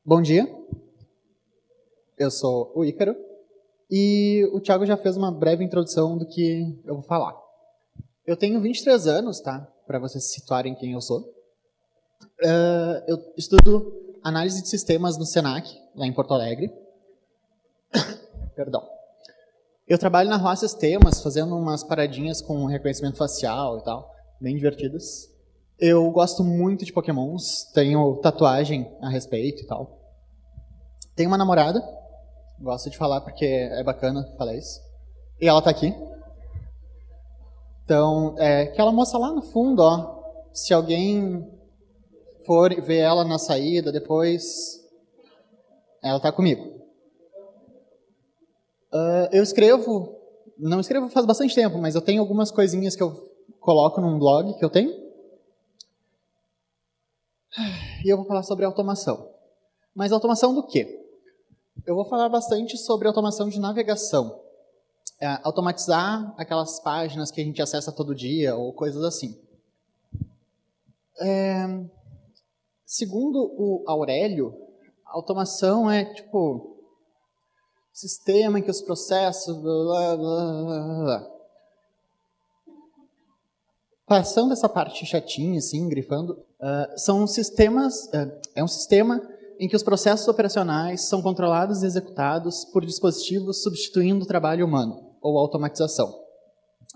Bom dia, eu sou o Ícaro e o Thiago já fez uma breve introdução do que eu vou falar. Eu tenho 23 anos, tá? Para vocês se situarem quem eu sou. Eu estudo análise de sistemas no Senac, lá em Porto Alegre. Perdão. Eu trabalho na Rua Sistemas, fazendo umas paradinhas com reconhecimento facial e tal, bem divertidas. Eu gosto muito de Pokémons, tenho tatuagem a respeito e tal. Tenho uma namorada, gosto de falar porque é bacana falar isso. E ela tá aqui. Então, aquela moça lá no fundo, ó. Se alguém for ver ela na saída depois, ela tá comigo. Eu escrevo, não escrevo faz bastante tempo, mas eu tenho algumas coisinhas que eu coloco num blog que eu tenho. E eu vou falar sobre automação. Mas automação do quê? Eu vou falar bastante sobre automação de navegação. Automatizar aquelas páginas que a gente acessa todo dia ou coisas assim. Segundo o Aurélio, automação é tipo sistema em que os processos... Blá, blá, blá, blá. Passando essa parte chatinha, assim, grifando, são sistemas... é um sistema em que os processos operacionais são controlados e executados por dispositivos substituindo o trabalho humano, ou automatização.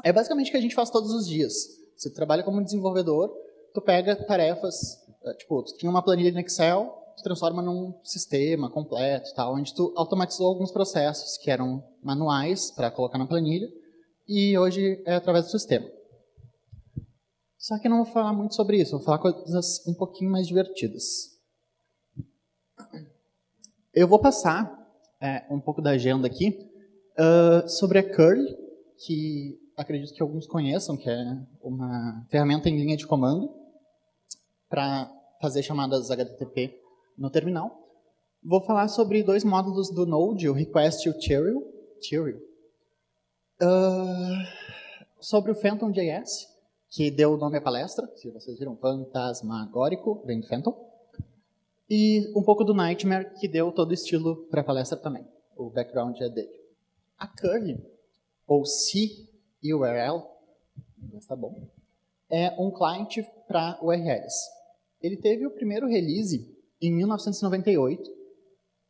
É basicamente o que a gente faz todos os dias. Se tu trabalha como desenvolvedor, tu pega tarefas, tipo, tu tinha uma planilha no Excel, tu transforma num sistema completo, tal, onde tu automatizou alguns processos que eram manuais para colocar na planilha, e hoje é através do sistema. Só que eu não vou falar muito sobre isso, vou falar coisas um pouquinho mais divertidas. Eu vou passar um pouco da agenda aqui sobre a curl, que acredito que alguns conheçam, que é uma ferramenta em linha de comando para fazer chamadas HTTP no terminal. Vou falar sobre dois módulos do Node, o Request e o Serial. Sobre o Phantom.js, que deu o nome à palestra, se vocês viram, fantasmagórico, vem do Phantom. E um pouco do Nightmare, que deu todo o estilo para a palestra também. O background é dele. A curl, ou CURL, tá bom, é um client para URLs. Ele teve o primeiro release em 1998.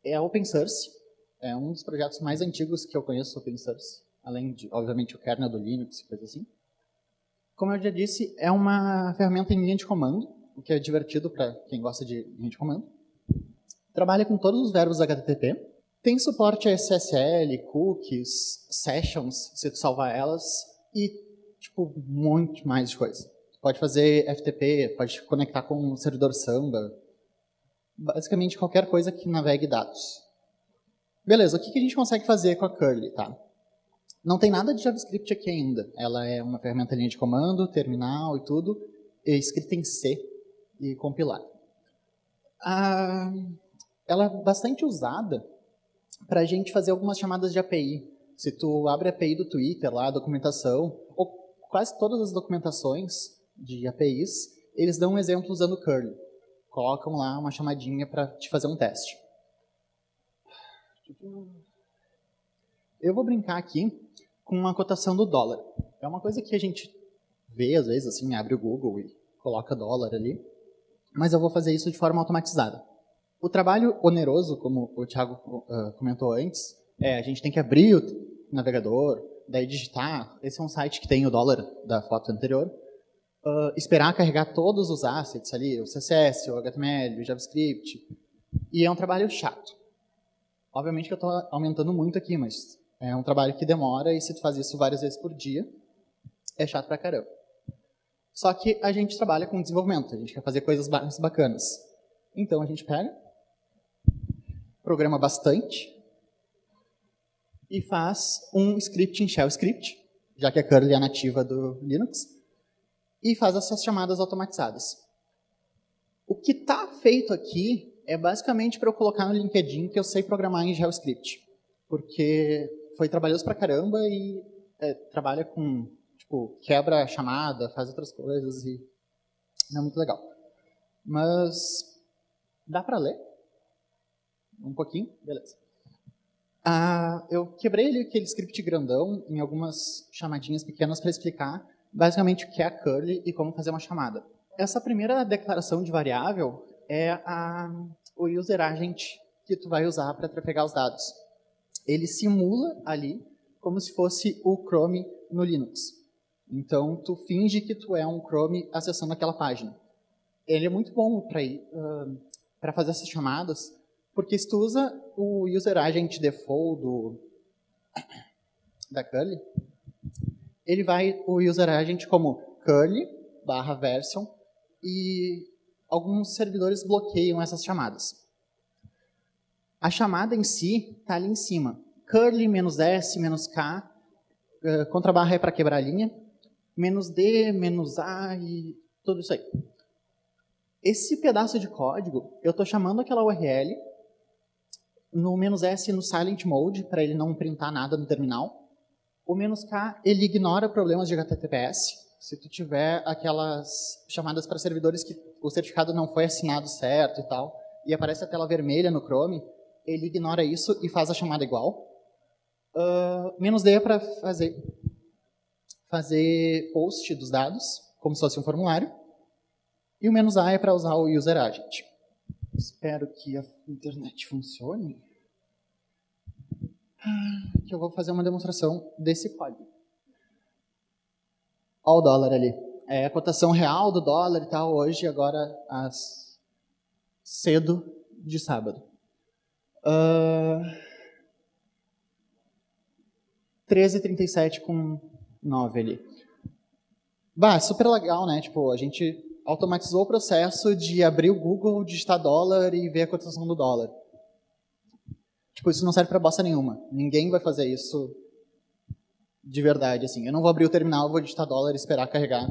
É open source. É um dos projetos mais antigos que eu conheço open source. Além de, obviamente, o kernel do Linux e coisa assim. Como eu já disse, é uma ferramenta em linha de comando, o que é divertido para quem gosta de linha de comando. Trabalha com todos os verbos HTTP. Tem suporte a SSL, cookies, sessions, se tu salvar elas, e tipo, muito mais de coisa. Pode fazer FTP, pode conectar com o servidor Samba, basicamente qualquer coisa que navegue dados. Beleza, o que a gente consegue fazer com a curl, tá? Não tem nada de JavaScript aqui ainda. Ela é uma ferramenta linha de comando, terminal e tudo, escrita em C e compilada. Ela é bastante usada para a gente fazer algumas chamadas de API. Se tu abre a API do Twitter, lá a documentação, ou quase todas as documentações de APIs, eles dão um exemplo usando curl. Colocam lá uma chamadinha para te fazer um teste. Eu vou brincar aqui com uma cotação do dólar. É uma coisa que a gente vê, às vezes, assim, abre o Google e coloca dólar ali, mas eu vou fazer isso de forma automatizada. O trabalho oneroso, como o Thiago comentou antes, a gente tem que abrir o navegador, daí digitar, esse é um site que tem o dólar da foto anterior, esperar carregar todos os assets ali, o CSS, o HTML, o JavaScript, e é um trabalho chato. Obviamente que eu estou aumentando muito aqui, mas é um trabalho que demora, e se tu faz isso várias vezes por dia, é chato pra caramba. Só que a gente trabalha com desenvolvimento, a gente quer fazer coisas bacanas. Então a gente pega, programa bastante e faz um script em shell script, já que a curl é nativa do Linux, e faz essas chamadas automatizadas. O que está feito aqui é basicamente para eu colocar no LinkedIn que eu sei programar em JavaScript, porque foi trabalhoso pra caramba e trabalha com, tipo, quebra a chamada, faz outras coisas e não é muito legal. Mas dá para ler? Um pouquinho? Beleza. Eu quebrei aquele script grandão em algumas chamadinhas pequenas para explicar basicamente o que é a curly e como fazer uma chamada. Essa primeira declaração de variável é o user agent que tu vai usar para trafegar os dados. Ele simula ali como se fosse o Chrome no Linux. Então, tu finge que tu é um Chrome acessando aquela página. Ele é muito bom para fazer essas chamadas, porque se tu usa o user agent default da curly, ele vai o user agent como curly/version e alguns servidores bloqueiam essas chamadas. A chamada em si está ali em cima. Curly -s, -k, contrabarra é para quebrar a linha, -d, -a e tudo isso aí. Esse pedaço de código, eu estou chamando aquela URL no -s no silent mode, para ele não printar nada no terminal. O -k, ele ignora problemas de HTTPS. Se tu tiver aquelas chamadas para servidores que o certificado não foi assinado certo e tal, e aparece a tela vermelha no Chrome, ele ignora isso e faz a chamada igual. -d é para fazer post dos dados, como se fosse um formulário. E o -a é para usar o user agent. Espero que a internet funcione. Que eu vou fazer uma demonstração desse código. Olha o dólar ali. É a cotação real do dólar e tal, hoje, agora, cedo de sábado. 13,37,9 ali. Super legal, né? Tipo, a gente automatizou o processo de abrir o Google, digitar dólar e ver a cotação do dólar. Tipo, isso não serve para bosta nenhuma. Ninguém vai fazer isso de verdade, assim. Eu não vou abrir o terminal, vou digitar dólar e esperar carregar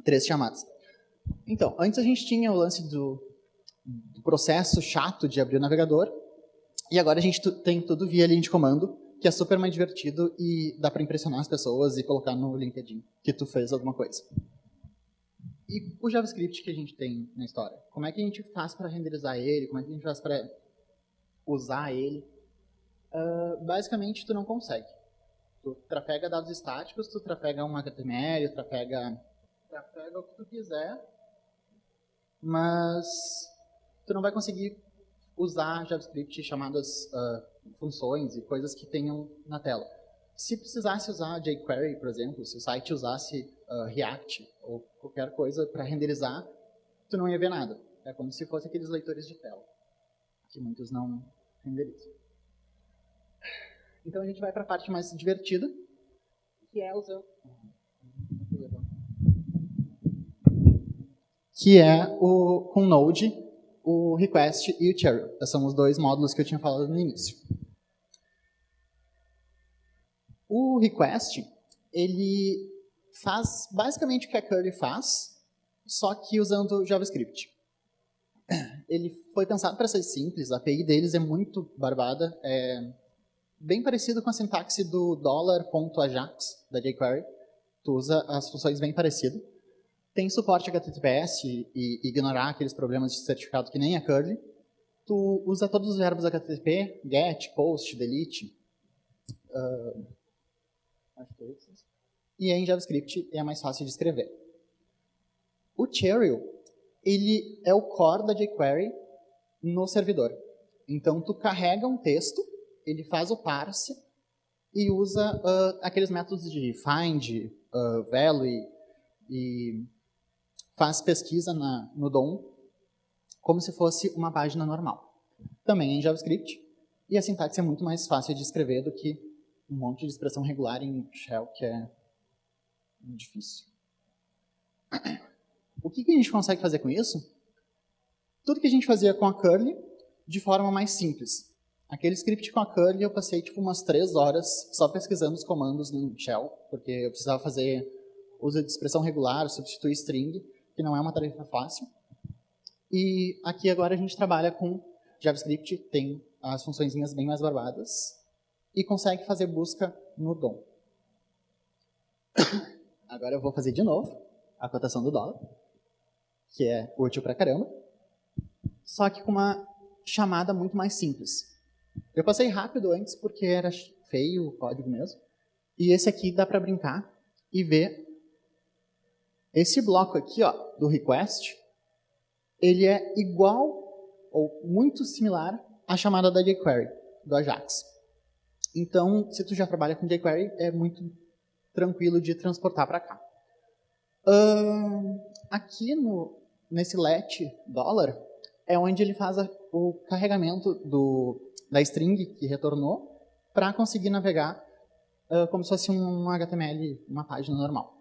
3 chamadas. Então, antes a gente tinha o lance do processo chato de abrir o navegador, e agora a gente tem tudo via linha de comando, que é super mais divertido e dá para impressionar as pessoas e colocar no LinkedIn que tu fez alguma coisa. E o JavaScript que a gente tem na história? Como é que a gente faz para renderizar ele? Como é que a gente faz para usar ele? Basicamente, tu não consegue. Tu trafega dados estáticos, tu trafega um HTML, trafega o que tu quiser, mas tu não vai conseguir usar JavaScript chamadas funções e coisas que tenham na tela. Se precisasse usar jQuery, por exemplo, se o site usasse React ou qualquer coisa para renderizar, tu não ia ver nada. É como se fosse aqueles leitores de tela, que muitos não renderizam. Então a gente vai para a parte mais divertida, que é usando... que é com Node, o request e o cherry. Esses são os 2 módulos que eu tinha falado no início. O request, ele faz basicamente o que a curly faz, só que usando JavaScript. Ele foi pensado para ser simples, a API deles é muito barbada, é bem parecido com a sintaxe do $.ajax da jQuery. Tu usa as funções bem parecido. Tem suporte a HTTPS e ignorar aqueles problemas de certificado que nem a curly. Tu usa todos os verbos HTTP, get, post, delete. E em JavaScript é mais fácil de escrever. O Cheryl, ele é o core da jQuery no servidor. Então, tu carrega um texto, ele faz o parse e usa aqueles métodos de find, value e faz pesquisa no DOM como se fosse uma página normal. Também em JavaScript, e a sintaxe é muito mais fácil de escrever do que um monte de expressão regular em shell, que é difícil. O que a gente consegue fazer com isso? Tudo que a gente fazia com a curly, de forma mais simples. Aquele script com a curly eu passei tipo umas 3 horas só pesquisando os comandos no shell, porque eu precisava fazer uso de expressão regular, substituir string, que não é uma tarefa fácil. E aqui agora a gente trabalha com JavaScript, tem as funçõezinhas bem mais barbadas, e consegue fazer busca no DOM. Agora eu vou fazer de novo a cotação do dólar, que é útil pra caramba, só que com uma chamada muito mais simples. Eu passei rápido antes porque era feio o código mesmo. E esse aqui dá para brincar e ver. Esse bloco aqui, ó, do request, ele é igual ou muito similar à chamada da jQuery, do Ajax. Então, se tu já trabalha com jQuery, é muito tranquilo de transportar para cá. Aqui nesse let $, é onde ele faz o carregamento da string que retornou para conseguir navegar como se fosse um HTML, uma página normal.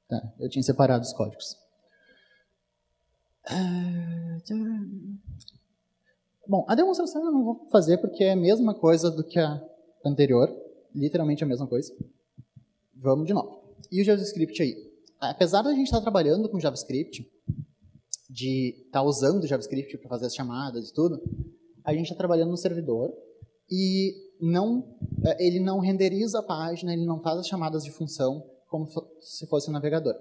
Tá, eu tinha separado os códigos. Bom, a demonstração eu não vou fazer porque é a mesma coisa do que a anterior. Literalmente a mesma coisa. Vamos de novo. E o JavaScript aí? Apesar da gente estar trabalhando com JavaScript, de estar usando o JavaScript para fazer as chamadas e tudo, a gente está trabalhando no servidor e ele não renderiza a página, ele não faz as chamadas de função como se fosse um navegador.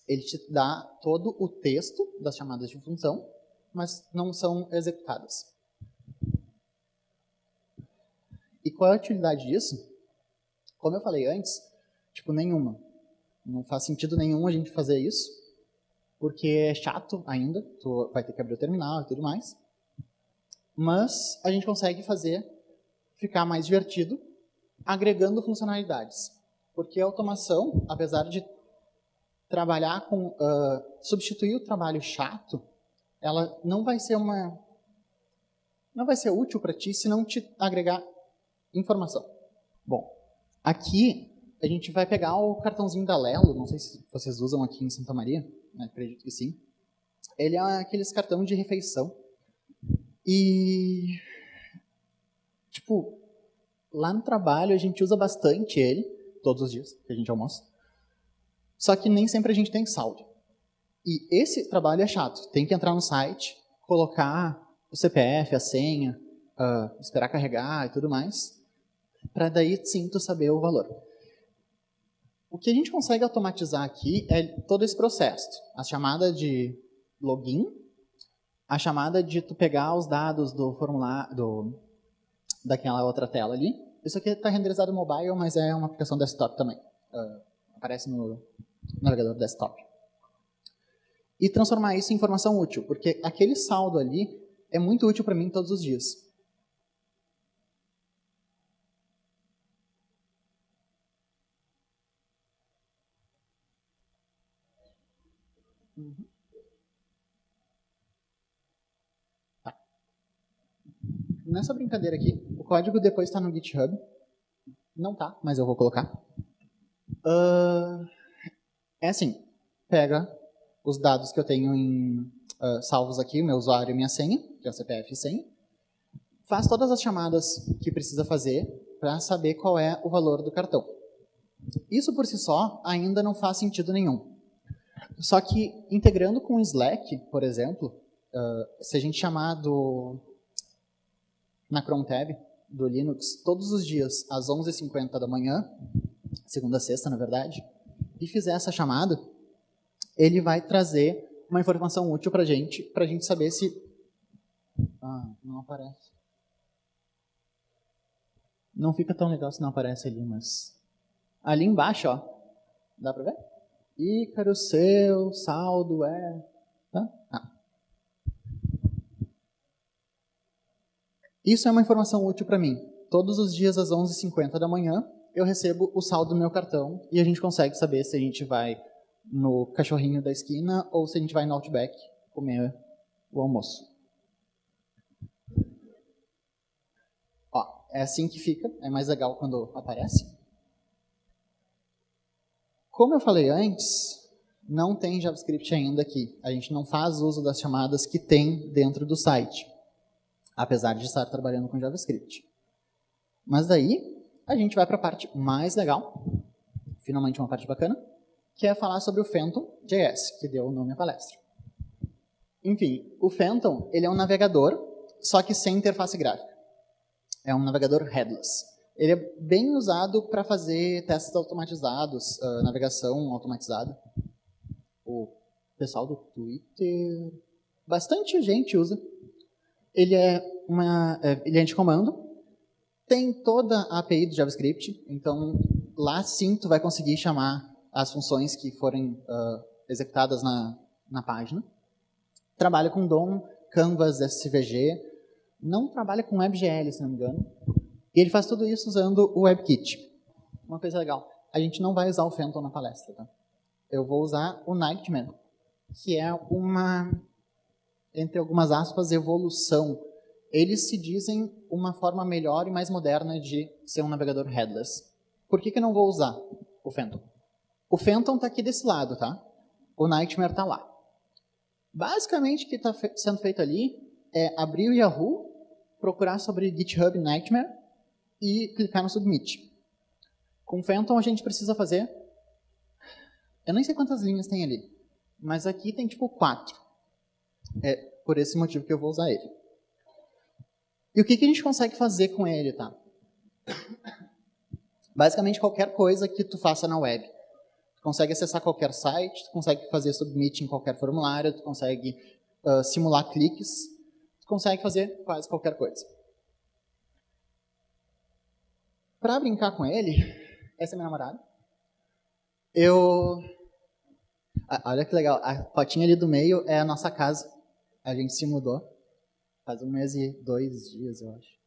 Ele te dá todo o texto das chamadas de função, mas não são executadas. E qual é a utilidade disso? Como eu falei antes, tipo, nenhuma. Não faz sentido nenhum a gente fazer isso, porque é chato ainda, tu vai ter que abrir o terminal e tudo mais. Mas a gente consegue fazer ficar mais divertido, agregando funcionalidades. Porque a automação, apesar de trabalhar com substituir o trabalho chato, ela não vai ser útil para ti se não te agregar informação. Bom, aqui a gente vai pegar o cartãozinho da Lelo, não sei se vocês usam aqui em Santa Maria, né? Acredito que sim. Ele é aqueles cartões de refeição. E, tipo, lá no trabalho a gente usa bastante ele, todos os dias que a gente almoça. Só que nem sempre a gente tem saldo. E esse trabalho é chato. Tem que entrar no site, colocar o CPF, a senha, esperar carregar e tudo mais, para daí sim tu saber o valor. O que a gente consegue automatizar aqui é todo esse processo. A chamada de login, a chamada de tu pegar os dados do formulário, daquela outra tela ali. Isso aqui está renderizado mobile, mas é uma aplicação desktop também. Aparece no navegador desktop. E transformar isso em informação útil, porque aquele saldo ali é muito útil para mim todos os dias. Tá. Nessa brincadeira aqui, o código depois está no GitHub. Não tá, mas eu vou colocar. É assim, pega os dados que eu tenho salvos aqui, o meu usuário e minha senha, que é o CPF e senha, faz todas as chamadas que precisa fazer para saber qual é o valor do cartão. Isso por si só ainda não faz sentido nenhum. Só que integrando com o Slack, por exemplo, se a gente chamar na Chrome Tab do Linux todos os dias às 11h50 da manhã, segunda a sexta, na verdade, e fizer essa chamada, ele vai trazer uma informação útil para a gente saber se... não aparece. Não fica tão legal se não aparece ali, mas... Ali embaixo, ó, dá para ver? Ícaro, seu, saldo, tá? Isso é uma informação útil para mim. Todos os dias às 11h50 da manhã, eu recebo o saldo do meu cartão e a gente consegue saber se a gente vai no cachorrinho da esquina ou se a gente vai no Outback comer o almoço. Ó, é assim que fica, é mais legal quando aparece. Como eu falei antes, não tem JavaScript ainda aqui. A gente não faz uso das chamadas que tem dentro do site, apesar de estar trabalhando com JavaScript. Mas daí, a gente vai para a parte mais legal, finalmente uma parte bacana, que é falar sobre o Phantom.js, que deu o nome à palestra. Enfim, o Phantom, ele é um navegador, só que sem interface gráfica. É um navegador headless. Ele é bem usado para fazer testes automatizados, navegação automatizada. pessoal do Twitter, bastante gente usa. Ele é de comando, tem toda a API do JavaScript, então lá sim tu vai conseguir chamar as funções que forem executadas na página. Trabalha com DOM, Canvas, SVG, não trabalha com WebGL, se não me engano. E ele faz tudo isso usando o WebKit. Uma coisa legal, a gente não vai usar o Phantom na palestra, tá? Eu vou usar o Nightmare, que é uma, entre algumas aspas, evolução. Eles se dizem uma forma melhor e mais moderna de ser um navegador headless. Por que eu não vou usar o Phantom? O Phantom está aqui desse lado, tá? O Nightmare está lá. Basicamente, o que está sendo feito ali é abrir o Yahoo, procurar sobre GitHub Nightmare e clicar no Submit. Com o Phantom, a gente precisa fazer... Eu nem sei quantas linhas tem ali, mas aqui tem tipo 4. É por esse motivo que eu vou usar ele. E o que a gente consegue fazer com ele, tá? Basicamente, qualquer coisa que tu faça na web. Tu consegue acessar qualquer site, tu consegue fazer submit em qualquer formulário, tu consegue simular cliques, tu consegue fazer quase qualquer coisa. Para brincar com ele, essa é minha namorada. Olha que legal, a fotinha ali do meio é a nossa casa. A gente se mudou faz 1 mês e 2 dias, eu acho.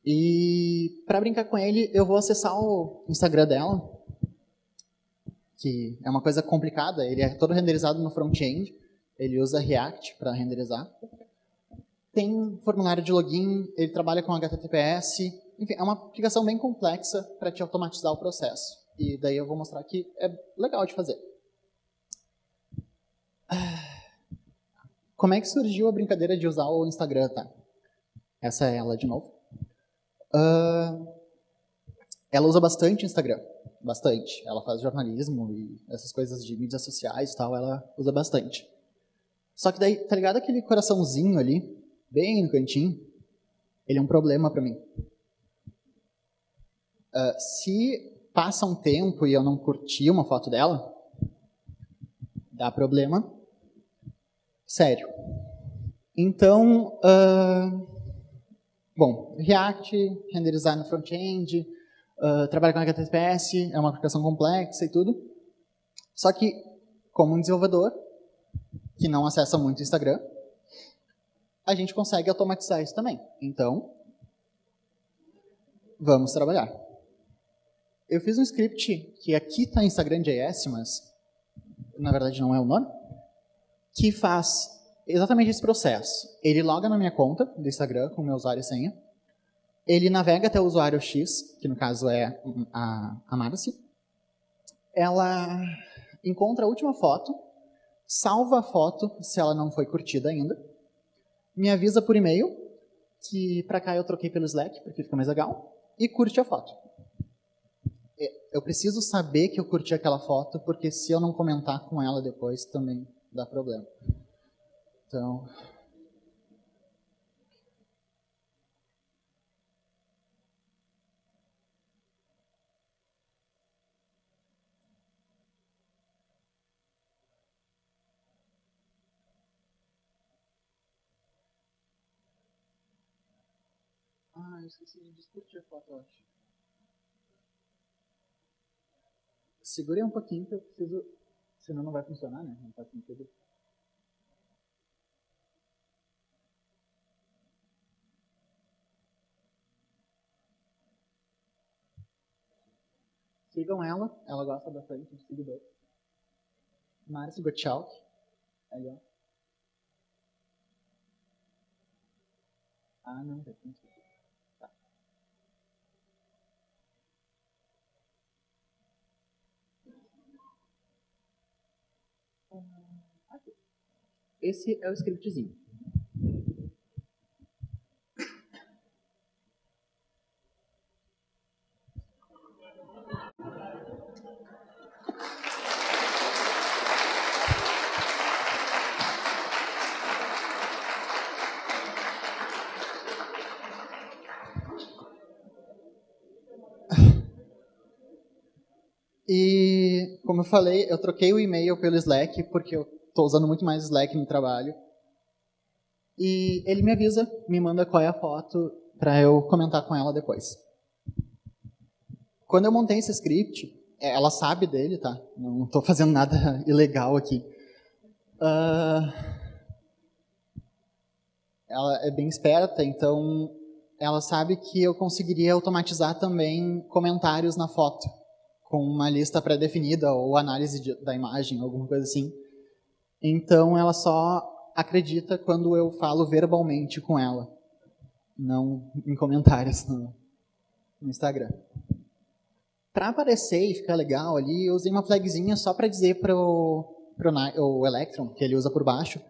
E para brincar com ele, eu vou acessar o Instagram dela, que é uma coisa complicada. Ele é todo renderizado no front-end. Ele usa React para renderizar. Tem formulário de login, ele trabalha com HTTPS. Enfim, é uma aplicação bem complexa para te automatizar o processo. E daí eu vou mostrar que é legal de fazer. Como é que surgiu a brincadeira de usar o Instagram, tá? Essa é ela de novo. Ela usa bastante Instagram. Bastante. Ela faz jornalismo e essas coisas de mídias sociais e tal, ela usa bastante. Só que daí, tá ligado aquele coraçãozinho ali, bem no cantinho? Ele é um problema para mim. Se passa um tempo e eu não curti uma foto dela, dá problema sério. Então, bom, React, renderizar no front-end, trabalha com HTTPS, é uma aplicação complexa e tudo. Só que, como um desenvolvedor que não acessa muito o Instagram, a gente consegue automatizar isso também. Então, vamos trabalhar. Eu fiz um script que aqui está em Instagram.js, mas na verdade não é o nome, que faz exatamente esse processo. Ele loga na minha conta do Instagram com meu usuário e senha, ele navega até o usuário X, que no caso é a Marcy, ela encontra a última foto, salva a foto se ela não foi curtida ainda, me avisa por e-mail, que para cá eu troquei pelo Slack, porque fica mais legal, e curte a foto. Eu preciso saber que eu curti aquela foto, porque se eu não comentar com ela depois, também dá problema. Então... eu esqueci de discutir a foto, eu acho. Segurem um pouquinho que eu preciso... Senão não vai funcionar, né? Não faz sentido. Sigam ela gosta bastante de seguidores. Marcy Gottschalk. Aí, ó. Não, já tem. Tá. Aqui. Esse é o scriptzinho. E, como eu falei, eu troquei o e-mail pelo Slack, porque eu estou usando muito mais Slack no trabalho. E ele me avisa, me manda qual é a foto para eu comentar com ela depois. Quando eu montei esse script, ela sabe dele, tá? Não estou fazendo nada ilegal aqui. Ela é bem esperta, então ela sabe que eu conseguiria automatizar também comentários na foto, com uma lista pré-definida ou análise da imagem, alguma coisa assim. Então ela só acredita quando eu falo verbalmente com ela, não em comentários no Instagram. Para aparecer e ficar legal ali, eu usei uma flagzinha só para dizer para o Electron, que ele usa por baixo,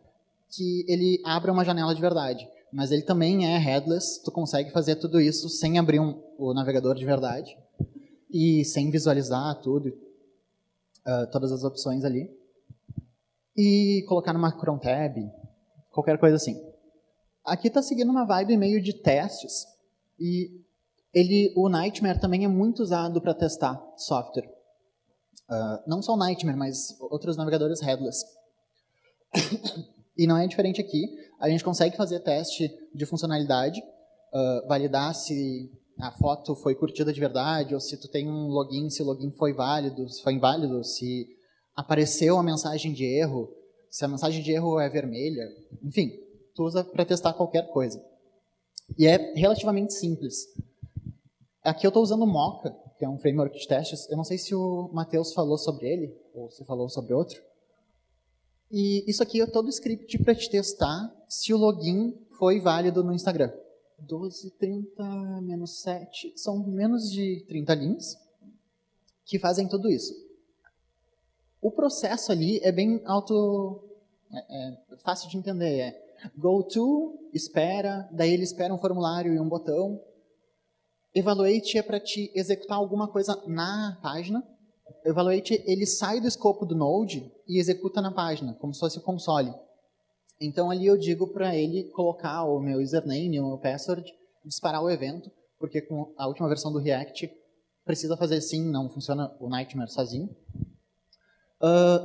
que ele abra uma janela de verdade. Mas ele também é headless, tu consegue fazer tudo isso sem abrir o navegador de verdade e sem visualizar tudo, todas as opções ali. E colocar numa Chrome Tab, qualquer coisa assim. Aqui está seguindo uma vibe meio de testes e o Nightmare também é muito usado para testar software. Não só o Nightmare, mas outros navegadores headless. E não é diferente aqui. A gente consegue fazer teste de funcionalidade, validar se a foto foi curtida de verdade, ou se tu tem um login, se o login foi válido, se foi inválido, se apareceu a mensagem de erro, se a mensagem de erro é vermelha. Enfim, tu usa para testar qualquer coisa. E é relativamente simples. Aqui eu estou usando o Mocha, que é um framework de testes. Eu não sei se o Matheus falou sobre ele, ou se falou sobre outro. E isso aqui é todo o script para te testar se o login foi válido no Instagram. 12, 30, menos 7, são menos de 30 linhas que fazem tudo isso. O processo ali é bem fácil de entender. Go to, espera, daí ele espera um formulário e um botão. Evaluate é para te executar alguma coisa na página. Evaluate, ele sai do escopo do Node e executa na página, como se fosse o console. Então ali eu digo para ele colocar o meu username, o meu password, disparar o evento, porque com a última versão do React precisa fazer assim, não funciona o Nightmare sozinho.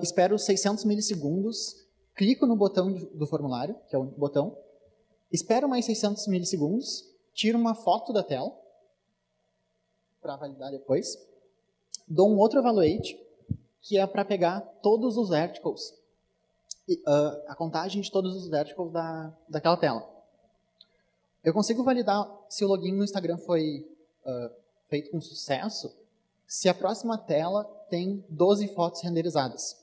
Espero 600 milissegundos, clico no botão do formulário, que é o único botão, espero mais 600 milissegundos, tiro uma foto da tela, para validar depois, dou um outro evaluate, que é para pegar todos os verticals, a contagem de todos os verticals daquela tela. Eu consigo validar se o login no Instagram foi feito com sucesso, se a próxima tela tem 12 fotos renderizadas.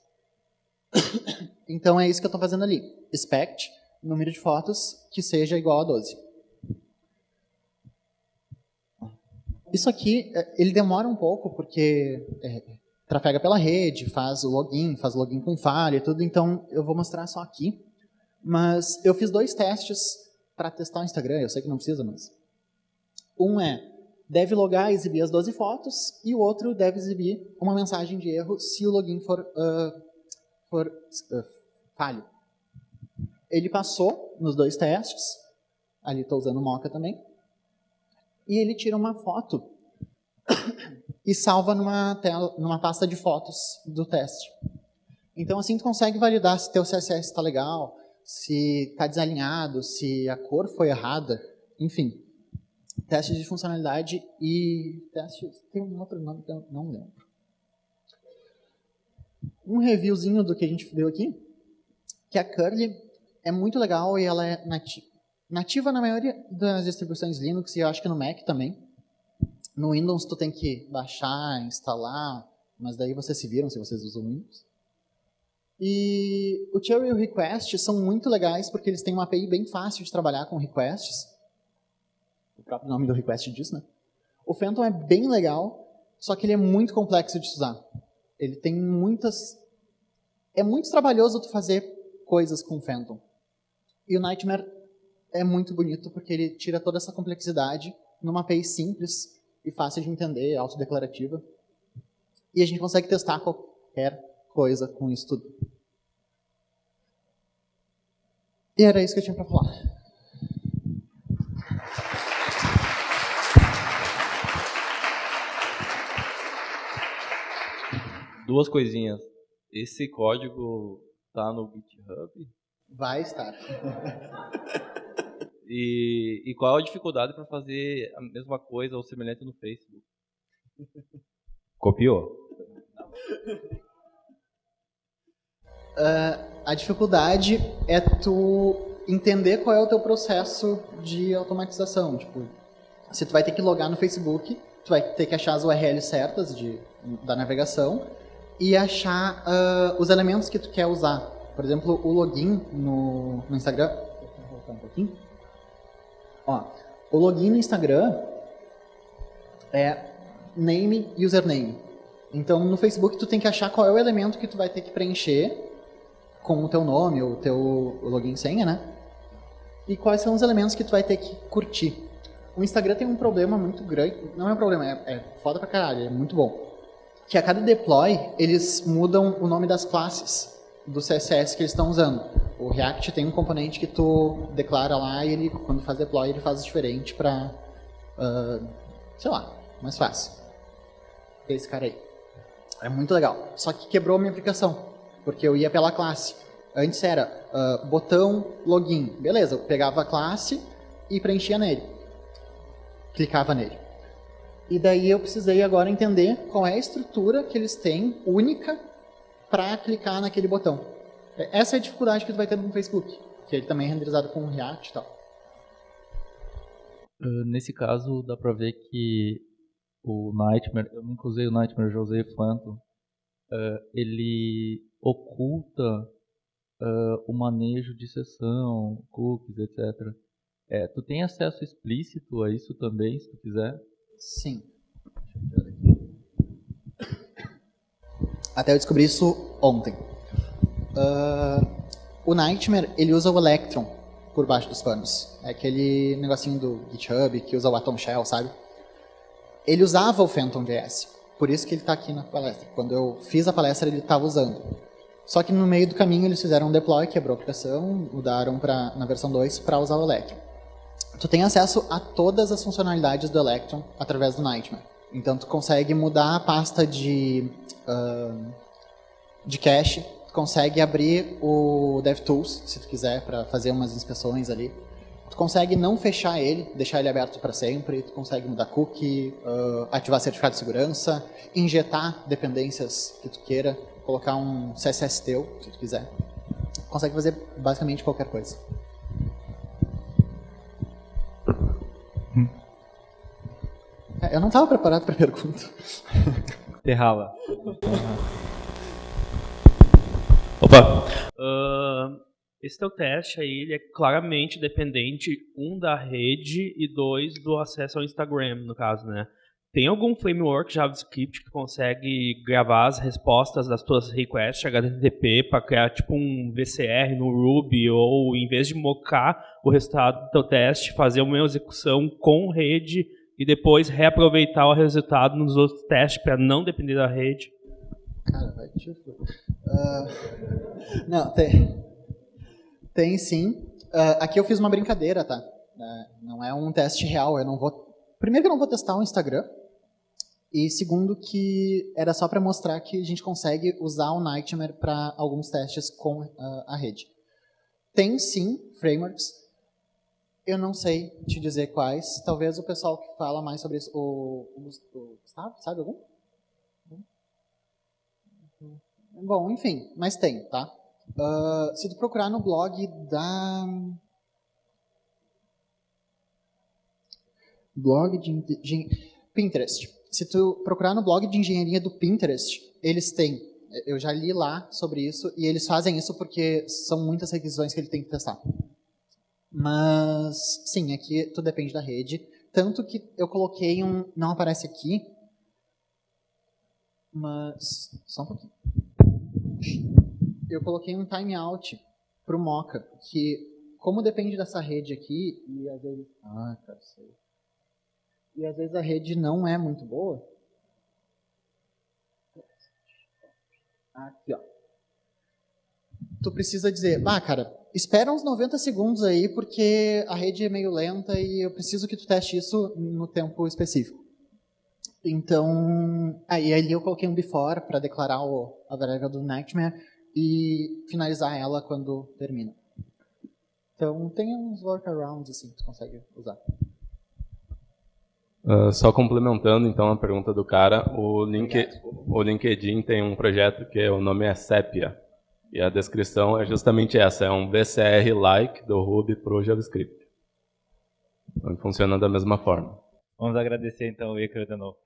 Então é isso que eu estou fazendo ali. Expect, número de fotos, que seja igual a 12. Isso aqui, ele demora um pouco, porque trafega pela rede, faz o login com falha e tudo, então eu vou mostrar só aqui. Mas eu fiz 2 testes para testar o Instagram, eu sei que não precisa, mas... Um deve logar e exibir as 12 fotos, e o outro deve exibir uma mensagem de erro se o login for falho. Ele passou nos 2 testes, ali estou usando o Mocha também, e ele tira uma foto e salva numa pasta de fotos do teste. Então assim tu consegue validar se teu CSS está legal, se está desalinhado, se a cor foi errada, enfim. Testes de funcionalidade e testes... Tem um outro nome que eu não lembro. Um reviewzinho do que a gente viu aqui, que a Curly é muito legal e ela é nativa na maioria das distribuições Linux e eu acho que no Mac também. No Windows tu tem que baixar, instalar, mas daí vocês se viram se vocês usam Windows. E o Cherry e o Request são muito legais porque eles têm uma API bem fácil de trabalhar com requests. O próprio nome do request diz, né? O Phantom é bem legal, só que ele é muito complexo de usar. Ele tem muitas... É muito trabalhoso tu fazer coisas com o Phantom. E o Nightmare é muito bonito porque ele tira toda essa complexidade numa API simples e fácil de entender, autodeclarativa. E a gente consegue testar qualquer coisa com isso tudo. E era isso que eu tinha para falar. duas coisinhas. Esse código tá no GitHub? Vai estar. E qual a dificuldade para fazer a mesma coisa ou semelhante no Facebook? Copiou? A dificuldade é tu entender qual é o teu processo de automatização. Tipo, se tu vai ter que logar no Facebook, tu vai ter que achar as URLs certas da navegação e achar os elementos que tu quer usar. Por exemplo, o login no Instagram. Vou voltar um pouquinho. Ó, o login no Instagram é name, username. Então, no Facebook, tu tem que achar qual é o elemento que tu vai ter que preencher com o teu nome, o teu login e senha, né? E quais são os elementos que tu vai ter que curtir. O Instagram tem um problema muito grande, não é um problema, é foda pra caralho, é muito bom. Que a cada deploy, eles mudam o nome das classes do CSS que eles estão usando. O React tem um componente que tu declara lá e ele, quando faz deploy, ele faz diferente pra, sei lá, mais fácil. Esse cara aí. É muito legal. Só que quebrou a minha aplicação, porque eu ia pela classe. Antes era botão login. Beleza, eu pegava a classe e preenchia nele. Clicava nele. E daí eu precisei agora entender qual é a estrutura que eles têm, única, para clicar naquele botão. Essa é a dificuldade que tu vai ter no Facebook, que ele também é renderizado com React e tal. Nesse caso, dá para ver que o Nightmare, eu nunca usei o Nightmare, eu já usei o Phantom, ele oculta o manejo de sessão, cookies, etc. Tu tem acesso explícito a isso também, se tu quiser? Sim. Até eu descobri isso ontem. O Nightmare, ele usa o Electron por baixo dos panos. É aquele negocinho do GitHub que usa o Atom Shell, sabe? Ele usava o Phantom.js. Por isso que ele está aqui na palestra. Quando eu fiz a palestra, ele estava usando. Só que no meio do caminho eles fizeram um deploy, quebrou a aplicação, mudaram na versão 2 para usar o Electron. Tu tem acesso a todas as funcionalidades do Electron através do Nightmare. Então tu consegue mudar a pasta de cache, tu consegue abrir o DevTools, se tu quiser, para fazer umas inspeções ali. Tu consegue não fechar ele, deixar ele aberto para sempre, tu consegue mudar cookie, ativar certificado de segurança, injetar dependências que tu queira, colocar um CSS teu, se tu quiser. Consegue fazer basicamente qualquer coisa. Eu não estava preparado para a pergunta. Terrala. Opa! Esse teu teste aí, ele é claramente dependente, da rede e do acesso ao Instagram, no caso, né? Tem algum framework JavaScript que consegue gravar as respostas das tuas requests HTTP para criar tipo um VCR no Ruby, ou em vez de mocar o resultado do teu teste, fazer uma execução com rede e depois reaproveitar o resultado nos outros testes para não depender da rede? Cara, vai tipo... Não, tem sim. Aqui eu fiz uma brincadeira, tá? Não é um teste real. Eu não vou... Primeiro que eu não vou testar o Instagram. E segundo que era só para mostrar que a gente consegue usar o Nightmare para alguns testes com a rede. Tem sim frameworks. Eu não sei te dizer quais. Talvez o pessoal que fala mais sobre isso... O Gustavo, sabe algum? Bom, enfim, mas tem, tá? Se tu procurar no blog da... Blog de Pinterest. Se tu procurar no blog de engenharia do Pinterest, eles têm. Eu já li lá sobre isso, e eles fazem isso porque são muitas requisições que ele tem que testar. Mas, sim, aqui tudo depende da rede. Tanto que eu coloquei não aparece aqui, mas... Só um pouquinho. Eu coloquei um timeout para o Mocha, que, como depende dessa rede aqui, e às vezes... E às vezes a rede não é muito boa. Aqui, ó. Tu precisa dizer, cara, espera uns 90 segundos aí, porque a rede é meio lenta e eu preciso que tu teste isso no tempo específico. Então, aí ali eu coloquei um before para declarar a variável do Nightmare e finalizar ela quando termina. Então tem uns workarounds assim que você consegue usar. Só complementando então a pergunta do cara, o LinkedIn tem um projeto que o nome é Sepia. E a descrição é justamente essa, é um VCR-like do Ruby para o JavaScript. Então, funciona da mesma forma. Vamos agradecer então o Icaro de novo.